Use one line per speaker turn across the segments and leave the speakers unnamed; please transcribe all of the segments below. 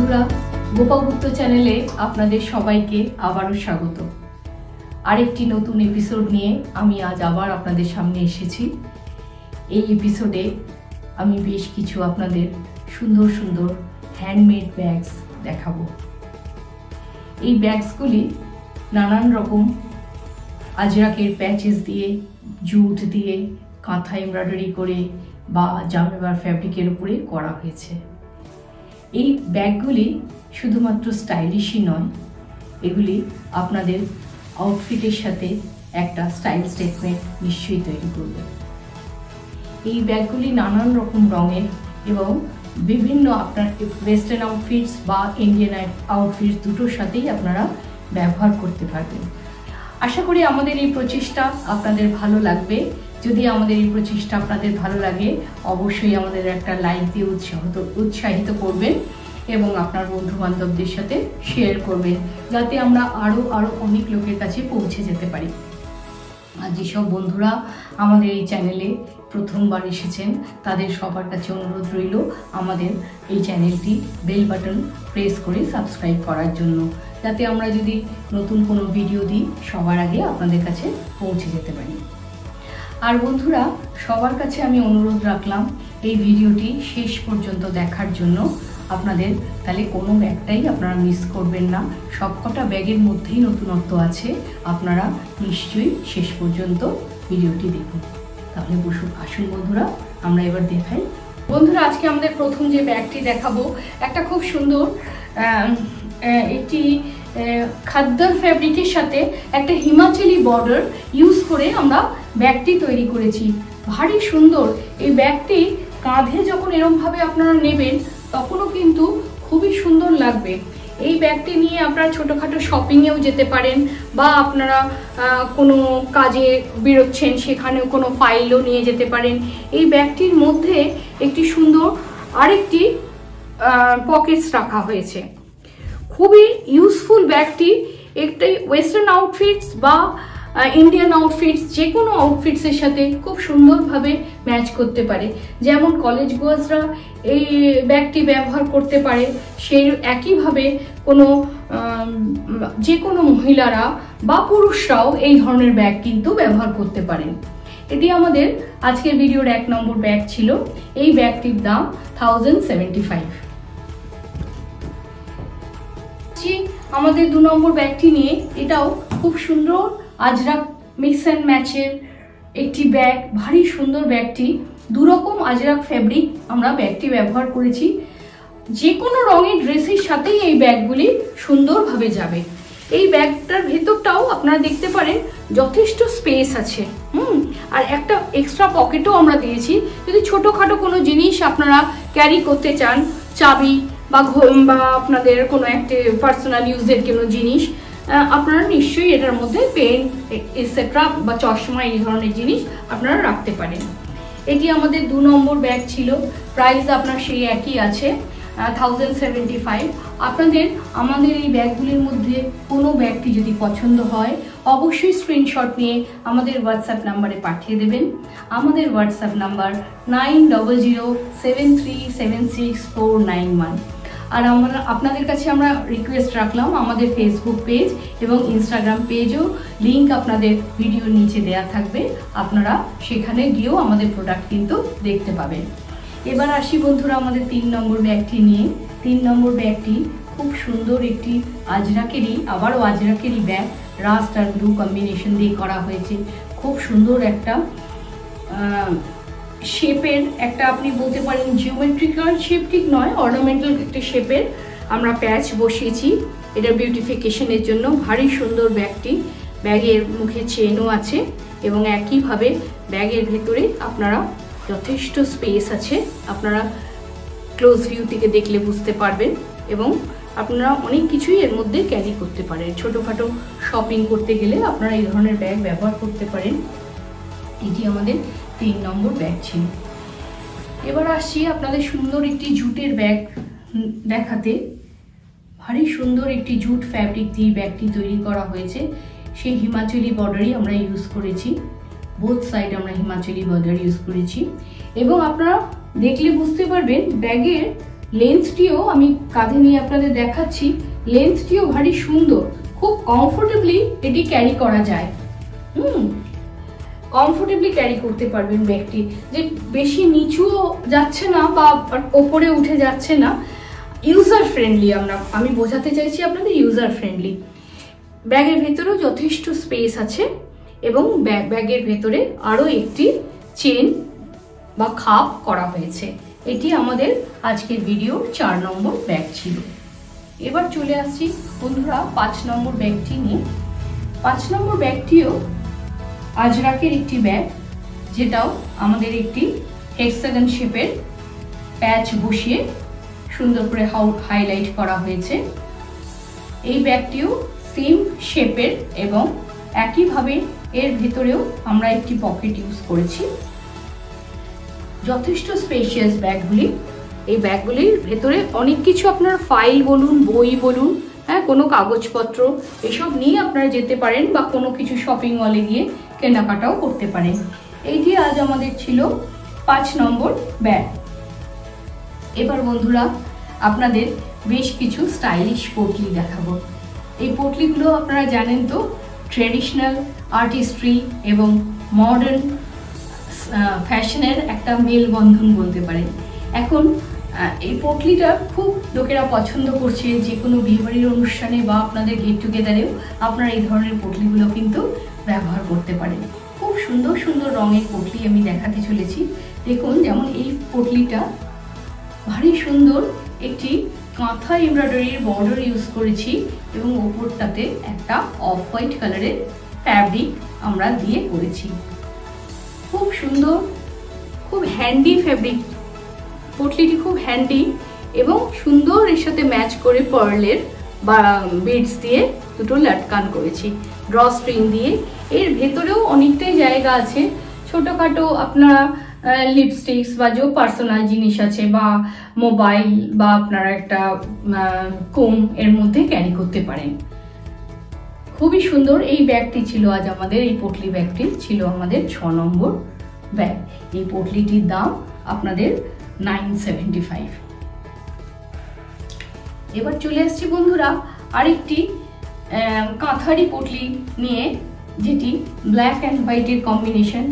বন্ধুরা, গোপাগুপ্ত চ্যানেলে আপনাদের সবাইকে আবারও স্বাগত। আরেকটি নতুন এপিসোড নিয়ে আমি আজ আবার আপনাদের সামনে এসেছি। এই এপিসোডে আমি বেশ কিছু আপনাদের সুন্দর সুন্দর হ্যান্ডমেড ব্যাগস দেখাবো। এই ব্যাগসগুলি নানান রকম আজরাকের প্যাচেস দিয়ে, জুট দিয়ে, কাঁথা এমব্রয়ডারি করে বা জামেবার ফ্যাব্রিকের উপরে করা হয়েছে। এই ব্যাগগুলি শুধুমাত্র স্টাইলিশই নয়, এগুলি আপনাদের আউটফিটের সাথে একটা স্টাইল স্টেটমেন্ট নিশ্চয়ই তৈরি করবে। এই ব্যাগগুলি নানান রকম রঙের এবং বিভিন্ন আপনার ওয়েস্টার্ন আউটফিটস বা ইন্ডিয়ান আউটফিটস দুটোর সাথেই আপনারা ব্যবহার করতে পারবেন। আশা করি আমাদের এই প্রচেষ্টা আপনাদের ভালো লাগবে। যদি আমাদের এই প্রচেষ্টা আপনাদের ভালো লাগে, অবশ্যই আমাদের একটা লাইক দিয়ে উৎসাহিত করবেন এবং আপনার বন্ধু বান্ধবদের সাথে শেয়ার করবেন, যাতে আমরা আরও অনেক লোকের কাছে পৌঁছে যেতে পারি। আর যেসব বন্ধুরা আমাদের এই চ্যানেলে প্রথমবার এসেছেন, তাদের সবার কাছে অনুরোধ রইল আমাদের এই চ্যানেলটি বেল বাটন প্রেস করে সাবস্ক্রাইব করার জন্য, যাতে আমরা যদি নতুন কোনো ভিডিও দিই সবার আগে আপনাদের কাছে পৌঁছে যেতে পারি। আর বন্ধুরা, সবার কাছে আমি অনুরোধ রাখলাম এই ভিডিওটি শেষ পর্যন্ত দেখার জন্য। আপনাদের তাহলে কোনো ব্যাগটাই আপনারা মিস করবেন না। সবকটা ব্যাগের মধ্যেই নতুনত্ব আছে, আপনারা নিশ্চয়ই শেষ পর্যন্ত ভিডিওটি দেখুন। তাহলে আসুন বন্ধুরা, আমরা এবার দেখাই। বন্ধুরা, আজকে আমাদের প্রথম যে ব্যাগটি দেখাবো, একটা খুব সুন্দর একটি খাদ্দার ফ্যাব্রিকের সাথে একটা হিমাচলি বর্ডার ইউজ করে আমরা ব্যাগটি তৈরি করেছি। ভারী সুন্দর এই ব্যাগটি। কাঁধে যখন এরমভাবে আপনারা নেবেন তখনও কিন্তু খুবই সুন্দর লাগবে। এই ব্যাগটি নিয়ে আপনারা ছোটোখাটো শপিংয়েও যেতে পারেন, বা আপনারা কোনো কাজে বেরোচ্ছেন সেখানেও কোনো ফাইলও নিয়ে যেতে পারেন। এই ব্যাগটির মধ্যে একটি সুন্দর আরেকটি পকেটস রাখা হয়েছে। খুবই ইউজফুল ব্যাগটি। একটি ওয়েস্টার্ন আউটফিটস বা ইন্ডিয়ান আউটফিটস, যে কোনো আউটফিটসের সাথে খুব সুন্দরভাবে ম্যাচ করতে পারে। যেমন কলেজ গোয়ার্সরা এই ব্যাগটি ব্যবহার করতে পারে, সেই একইভাবে যে কোনো মহিলারা বা পুরুষরাও এই ধরনের ব্যাগ কিন্তু ব্যবহার করতে পারেন। এটি আমাদের আজকের ভিডিওর 1 নম্বর ব্যাগ ছিল। এই ব্যাগটির দাম 1075। আমাদের 2 নম্বর ব্যাগটি নিয়ে, এটাও খুব সুন্দর আজরাক মিক্স অ্যান্ড ম্যাচের একটি ব্যাগ। ভারী সুন্দর ব্যাগটি। 2 রকম আজরাক ফ্যাব্রিক আমরা ব্যাগটি ব্যবহার করেছি। যে কোনো রঙের ড্রেসের সাথেই এই ব্যাগগুলি সুন্দরভাবে যাবে। এই ব্যাগটার ভেতরটাও আপনারা দেখতে পারেন যথেষ্ট স্পেস আছে। আর একটা এক্সট্রা পকেটও আমরা দিয়েছি, যদি ছোটোখাটো কোনো জিনিস আপনারা ক্যারি করতে চান, চাবি বা আপনাদের কোনো একটা পার্সোনাল ইউজের কোনো জিনিস, আপনারা নিশ্চয়ই এটার মধ্যে পেন এটসেট্রা বা চশমা এই ধরনের জিনিস আপনারা রাখতে পারেন। এটি আমাদের 2 নম্বর ব্যাগ ছিল। প্রাইস আপনার সেই একই আছে, 1075। আপনাদের আমাদের এই ব্যাগগুলির মধ্যে কোনো ব্যাগটি যদি পছন্দ হয়, অবশ্যই স্ক্রিনশট নিয়ে আমাদের হোয়াটসঅ্যাপ নাম্বারে পাঠিয়ে দেবেন। আমাদের হোয়াটসঅ্যাপ নাম্বার 9007376491। আর আপনাদের কাছে আমরা রিকোয়েস্ট রাখলাম, আমাদের ফেসবুক পেজ এবং ইনস্টাগ্রাম পেজও লিঙ্ক আপনাদের ভিডিওর নিচে দেয়া থাকবে, আপনারা সেখানে গিয়েও আমাদের প্রোডাক্ট কিন্তু দেখতে পাবেন। এবার আসি বন্ধুরা আমাদের 3 নম্বর ব্যাগটি নিয়ে। 3 নম্বর ব্যাগটি খুব সুন্দর একটি আবারও আজরাকেরই ব্যাগ। রাস্ট আর ব্লু কম্বিনেশন দিয়ে করা হয়েছে। খুব সুন্দর একটা শেপের, একটা আপনি বলতে পারেন জিওমেট্রিক্যাল শেপ, ঠিক নয়, অর্নামেন্টাল একটা শেপের আমরা প্যাচ বসিয়েছি এটা বিউটিফিকেশনের জন্য। ভারী সুন্দর ব্যাগটি। ব্যাগের মুখে চেনও আছে এবং একইভাবে ব্যাগের ভেতরে আপনারা যথেষ্ট স্পেস আছে। আপনারা ক্লোজ ভিউ থেকে দেখলে বুঝতে পারবেন এবং আপনারা অনেক কিছুই এর মধ্যে ক্যারি করতে পারেন। ছোটোখাটো শপিং করতে গেলে আপনারা এই ধরনের ব্যাগ ব্যবহার করতে পারেন। এটি আমাদের 3 নম্বর ব্যাগ ছিল। এবার আসছি আপনাদের সুন্দর একটি জুটের ব্যাগ দেখাতে। ভারী সুন্দর একটি জুট ফ্যাব্রিক দিয়ে ব্যাগটি তৈরি করা হয়েছে। সেই হিমাচলি বর্ডারই আমরা ইউজ করেছি। বোথ সাইড আমরা হিমাচলি বর্ডার ইউজ করেছি এবং আপনারা দেখলে বুঝতে পারবেন ব্যাগের লেন্থটিও আমি কাঁধে নিয়ে আপনাদের দেখাচ্ছি, লেন্থটিও ভারী সুন্দর, খুব কমফোর্টেবলি এটি ক্যারি করা যায়। কমফোর্টেবলি ক্যারি করতে পারবেন ব্যাগটি, যে বেশি নিচুও যাচ্ছে না বা ওপরে উঠে যাচ্ছে না, ইউজার ফ্রেন্ডলি। আমি বোঝাতে চাইছি আপনাদের ইউজার ফ্রেন্ডলি। ব্যাগের ভেতরেও যথেষ্ট স্পেস আছে এবং ব্যাগের ভেতরে আরও একটি চেন বা খাপ করা হয়েছে। এটি আমাদের আজকের ভিডিওর 4 নম্বর ব্যাগ ছিল। এবার চলে আসছি বন্ধুরা 5 নম্বর ব্যাগটি নিয়ে। 5 নম্বর ব্যাগটিও আজরাকের একটি ব্যাগ, যেটাও আমাদের একটি হেক্সাগন শেপের প্যাচ বসিয়ে সুন্দর করে হাইলাইট করা হয়েছে। এই ব্যাগটিও সেম শেপের এবং একইভাবে এর ভেতরেও আমরা একটি পকেট ইউজ করেছি। যথেষ্ট স্পেশিয়াস ব্যাগগুলি। এই ব্যাগগুলির ভেতরে অনেক কিছু আপনার ফাইল বলুন, বই বলুন, হ্যাঁ, কোনো কাগজপত্র এসব নিয়ে আপনারা যেতে পারেন বা কোনো কিছু শপিং মলে গিয়ে কেনাকাটাও করতে পারেন। এইটি আজ আমাদের ছিল 5 নম্বর ব্যাগ। এবার বন্ধুরা আপনাদের বেশ কিছু স্টাইলিশ পোটলি দেখাবো। এই পোটলিগুলো আপনারা জানেন তো, ট্র্যাডিশনাল আর্টিস্ট্রি এবং মডার্ন ফ্যাশনের একটা মেলবন্ধন বলতে পারেন। এখন এই পোটলিটা খুব লোকেরা পছন্দ করছে, যে কোনো বিয়েবাড়ির অনুষ্ঠানে বা আপনাদের গেট টুগেদারেও আপনারা এই ধরনের পোটলিগুলো কিন্তু ব্যবহার করতে পারেন। খুব সুন্দর সুন্দর রঙের পোটলি আমি দেখাতে চলেছি। দেখুন, যেমন এই পোটলিটা ভারী সুন্দর, একটি কাঁথা এমব্রয়ডারির বর্ডার ইউজ করেছি এবং ওপরটাতে একটা অফ হোয়াইট কালারের ফ্যাব্রিক আমরা দিয়ে করেছি। খুব সুন্দর, খুব হ্যান্ডি ফ্যাব্রিক। পোটলিটি খুব হ্যান্ডি এবং সুন্দর, এর সাথে ম্যাচ করে পার্লের বা বিডস দিয়ে দুটো লাটকান করেছি ড্র স্ট্রিং দিয়ে। এর ভেতরেও অনেকটাই জায়গা আছে, ছোটোখাটো আপনারা লিপস্টিক্স বা যে পার্সোনাল জিনিস আছে বা মোবাইল বা আপনারা একটা কোম এর মধ্যে ক্যারি করতে পারেন। খুবই সুন্দর এই ব্যাগটি ছিল আজ আমাদের, এই পোটলি ব্যাগটি ছিল আমাদের 6 নম্বর ব্যাগ। এই পোটলিটির দাম আপনাদের 975। এবার চলে আসছি বন্ধুরা আরেকটি কাঁথারি পোটলি নিয়ে, যেটি ব্ল্যাক অ্যান্ড হোয়াইটের কম্বিনেশন।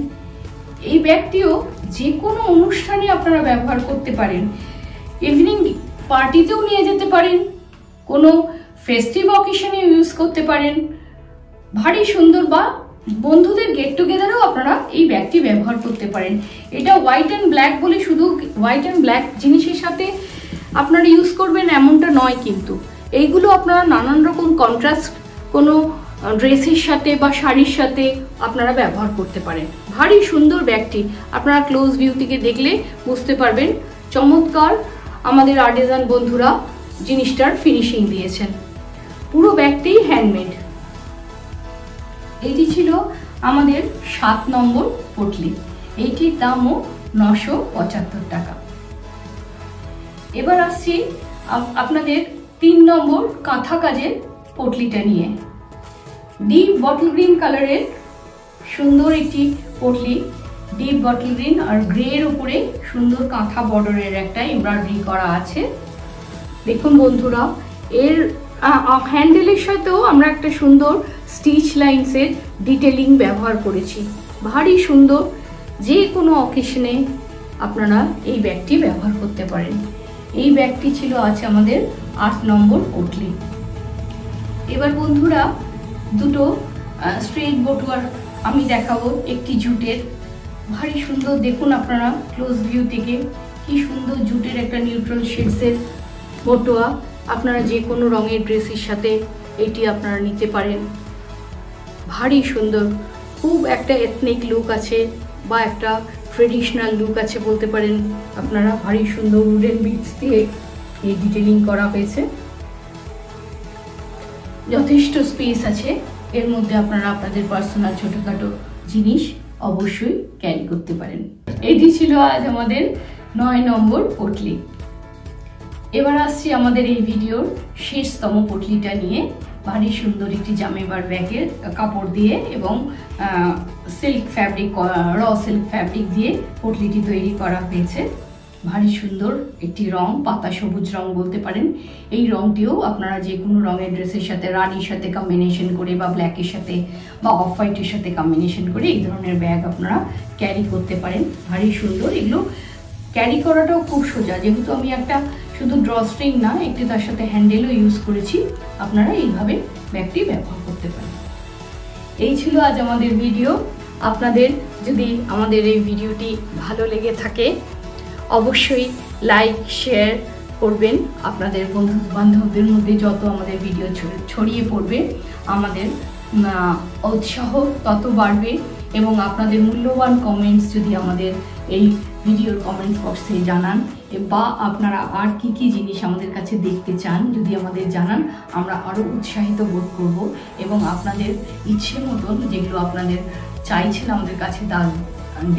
এই ব্যাগটিও যে কোনো অনুষ্ঠানে আপনারা ব্যবহার করতে পারেন, ইভিনিং পার্টিতেও নিয়ে যেতে পারেন, কোনো ফেস্টিভ অকেশনে ইউজ করতে পারেন। ভারী সুন্দর, বা বন্ধুদের গেট টুগেদারেও আপনারা এই ব্যাগটি ব্যবহার করতে পারেন। এটা হোয়াইট অ্যান্ড ব্ল্যাক বলে শুধু হোয়াইট অ্যান্ড ব্ল্যাক জিনিসের সাথে আপনারা ইউজ করবেন এমনটা নয়, কিন্তু এইগুলো আপনারা নানান রকম কন্ট্রাস্ট কোনো ড্রেসের সাথে বা শাড়ির সাথে আপনারা ব্যবহার করতে পারেন। ভারী সুন্দর ব্যাগটি, আপনারা ক্লোজ ভিউ থেকে দেখলে বুঝতে পারবেন চমৎকার আমাদের আর্টিজান বন্ধুরা জিনিসটার ফিনিশিং দিয়েছেন। পুরো ব্যাগটি হ্যান্ডমেড। এটি ছিল আমাদের 7 নম্বর পোটলি। এইটির দামও 975 টাকা। এবার আসছি আপনাদের 3 নম্বর কাঁথা কাজের পোটলিটা নিয়ে। ডিপ বটল গ্রিন কালারের সুন্দর একটি পোটলি, ডিপ বটল গ্রিন আর গ্রের উপরে সুন্দর কাঁথা বর্ডারের একটা এমব্রয়ডারি করা আছে। দেখুন বন্ধুরা, এর হ্যান্ডেলের সাথেও আমরা একটা সুন্দর স্টিচ লাইন্সের ডিটেলিং ব্যবহার করেছি। ভারী সুন্দর, যে কোনো অকেশনে আপনারা এই ব্যাগটি ব্যবহার করতে পারেন। এই ব্যাগটি ছিল আছে আমাদের 8 নম্বর পোটলি। এবার বন্ধুরা দুটো স্ট্রেট বটুয়ার আমি দেখাবো, একটি জুটের, ভারী সুন্দর। দেখুন আপনারা ক্লোজ ভিউ থেকে কি সুন্দর জুটের একটা নিউট্রাল শেডসের বটুয়া। আপনারা যে কোনো রঙের ড্রেসের সাথে এটি আপনারা নিতে পারেন। ভারী সুন্দর, খুব একটা এথনিক লুক আছে বা একটা ট্রেডিশনাল লুক আছে বলতে পারেন আপনারা। ভারী সুন্দর উডেন বিটস দিয়ে এই ডিটেলিং করা হয়েছে। যথেষ্ট স্পেস আছে এর মধ্যে, আপনারা আপনাদের পার্সোনাল ছোটখাটো জিনিস অবশ্যই ক্যারি করতে পারেন। এটি ছিল আজ আমাদের 9 নম্বর পোটলি। এবার আসছি আমাদের এই ভিডিওর শেষতম পোটলিটা নিয়ে। ভারী সুন্দর একটি জামেবার ব্যাগের কাপড় দিয়ে এবং silk fabric, raw silk fabric দিয়ে পোটলিটি তৈরি করা হয়েছে। ভারী সুন্দর একটি রং, পাতা সবুজ রং বলতে পারেন। এই রংটিও আপনারা যে কোনো রঙের ড্রেসের সাথে, রানির সাথে কম্বিনেশন করে বা ব্ল্যাকের সাথে বা অফ হোয়াইটের সাথে কম্বিনেশন করে এই ধরনের ব্যাগ আপনারা ক্যারি করতে পারেন। ভারী সুন্দর, এগুলো ক্যারি করাটাও খুব সোজা, যেহেতু আমি একটা শুধু ড্রস্ট্রিং না, একটি তার সাথে হ্যান্ডেলও ইউজ করেছি। আপনারা এইভাবে ব্যাগটি ব্যবহার করতে পারেন। এই ছিল আজ আমাদের ভিডিও। আপনাদের যদি আমাদের এই ভিডিওটি ভালো লেগে থাকে অবশ্যই লাইক শেয়ার করবেন। আপনাদের বন্ধু বান্ধবদের মধ্যে যত আমাদের ভিডিও ছড়িয়ে পড়বে আমাদের উৎসাহ তত বাড়বে। এবং আপনাদের মূল্যবান কমেন্টস যদি আমাদের এই ভিডিওর কমেন্টস বক্সে জানান, বা আপনারা আর কি কি জিনিস আমাদের কাছে দেখতে চান যদি আমাদের জানান, আমরা আরও উৎসাহিত বোধ করব এবং আপনাদের ইচ্ছে মতন যেগুলো আপনাদের চাইছেন আমাদের কাছে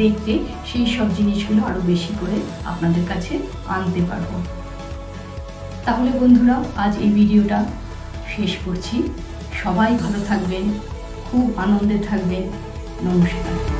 দেখতে, সেই সব জিনিসগুলো আরও বেশি করে আপনাদের কাছে আনতে পারবো। তাহলে বন্ধুরা, আজ এই ভিডিওটা শেষ করছি। সবাই ভালো থাকবেন, খুব আনন্দে থাকবেন। নমস্কার।